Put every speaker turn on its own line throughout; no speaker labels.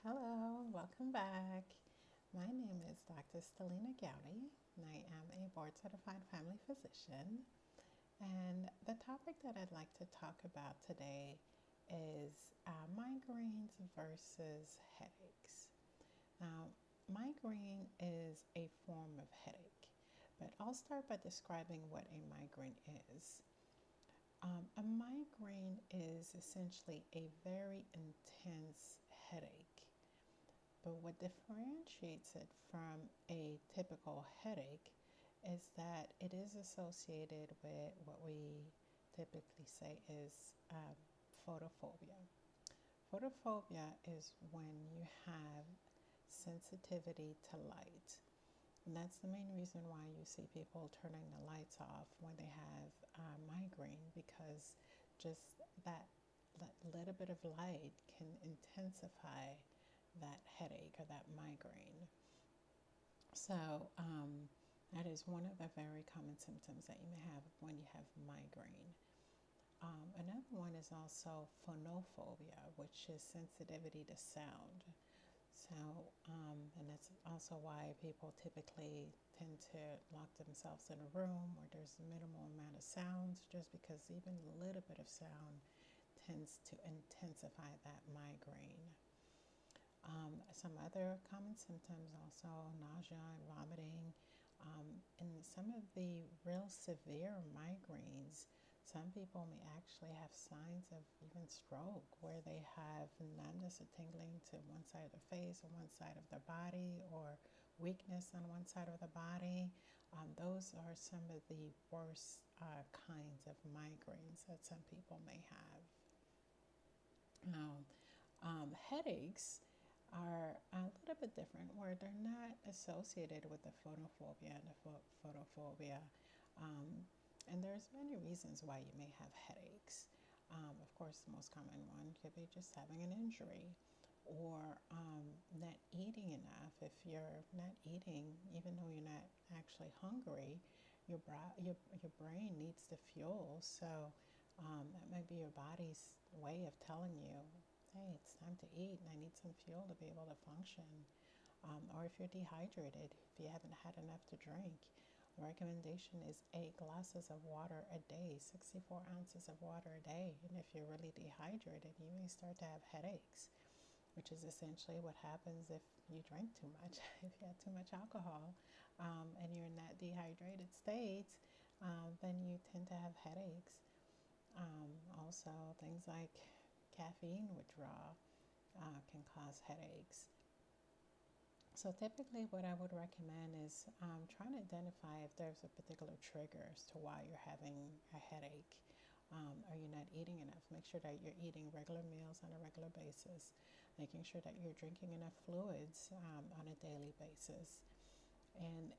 Hello, welcome back. My name is Dr. Stelina Gowdy, and I am a board certified family physician. And the topic that I'd like to talk about today is migraines versus headaches. Now, migraine is a form of headache, but I'll start by describing what a migraine is. A migraine is essentially a very intense headache. But what differentiates it from a typical headache is that it is associated with what we typically say is photophobia. Photophobia is when you have sensitivity to light. And that's the main reason why you see people turning the lights off when they have migraine, because just that little bit of light can intensify that headache or that migraine. So, that is one of the very common symptoms that you may have when you have migraine. Another one is also phonophobia, which is sensitivity to sound. So, and that's also why people typically tend to lock themselves in a room where there's a minimal amount of sounds, just because even a little bit of sound tends to intensify that migraine. Some other common symptoms also nausea and vomiting. And some of the real severe migraines, some people may actually have signs of even stroke, where they have numbness or tingling to one side of their face or one side of their body, or weakness on one side of the body. Those are some of the worst kinds of migraines that some people may have. Now, headaches are a little bit different, where they're not associated with the photophobia and the photophobia. Um, and there's many reasons why you may have headaches. Of course, the most common one could be just having an injury, or not eating enough. If you're not eating, even though you're not actually hungry, your brain needs the fuel. So that might be your body's way of telling you, hey, it's time to eat and I need some fuel to be able to function. Or if you're dehydrated, if you haven't had enough to drink, the recommendation is 8 glasses of water a day, 64 ounces of water a day. And if you're really dehydrated, you may start to have headaches, which is essentially what happens if you drink too much. If you have too much alcohol and you're in that dehydrated state, then you tend to have headaches. Also, things like caffeine withdrawal can cause headaches. So typically what I would recommend is trying to identify if there's a particular trigger as to why you're having a headache. Are you not eating enough? Make sure that you're eating regular meals on a regular basis, making sure that you're drinking enough fluids on a daily basis. And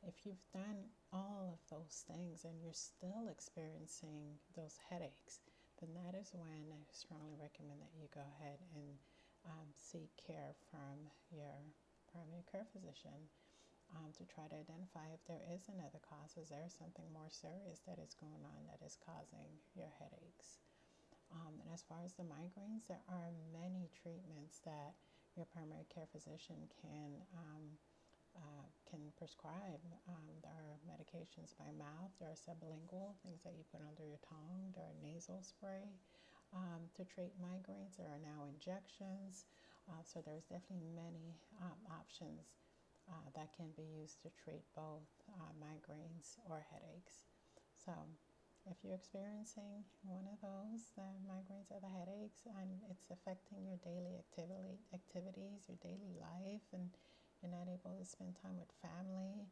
if you've done all of those things and you're still experiencing those headaches, then that is when I strongly recommend that you go ahead and seek care from your primary care physician, to try to identify if there is another cause. Is there something more serious that is going on that is causing your headaches? And as far as the migraines, there are many treatments that your primary care physician can prescribe. There are medications by mouth, there are sublingual, things that you put under your tongue, there are nasal spray to treat migraines, there are now injections. So there's definitely many options that can be used to treat both migraines or headaches. So if you're experiencing one of those, the migraines or the headaches, and it's affecting your daily activities, your daily life, and you're not able to spend time with family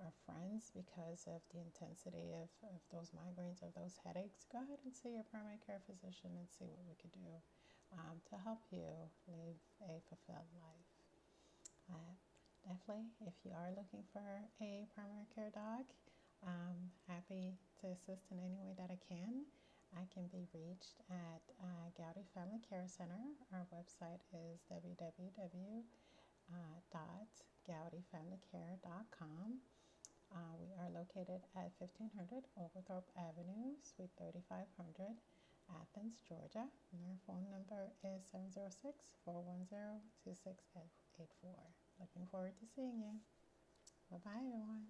or friends because of the intensity of those migraines or those headaches, go ahead and see your primary care physician and see what we could do to help you live a fulfilled life. Definitely, if you are looking for a primary care doc, happy to assist in any way that I can. I can be reached at Gowdy Family Care Center. Our website is www.gowdyfamilycare.com. We are located at 1500 Oglethorpe Avenue, Suite 3500, Athens, Georgia. And our phone number is 706-410-2684. Looking forward to seeing you. Bye-bye, everyone.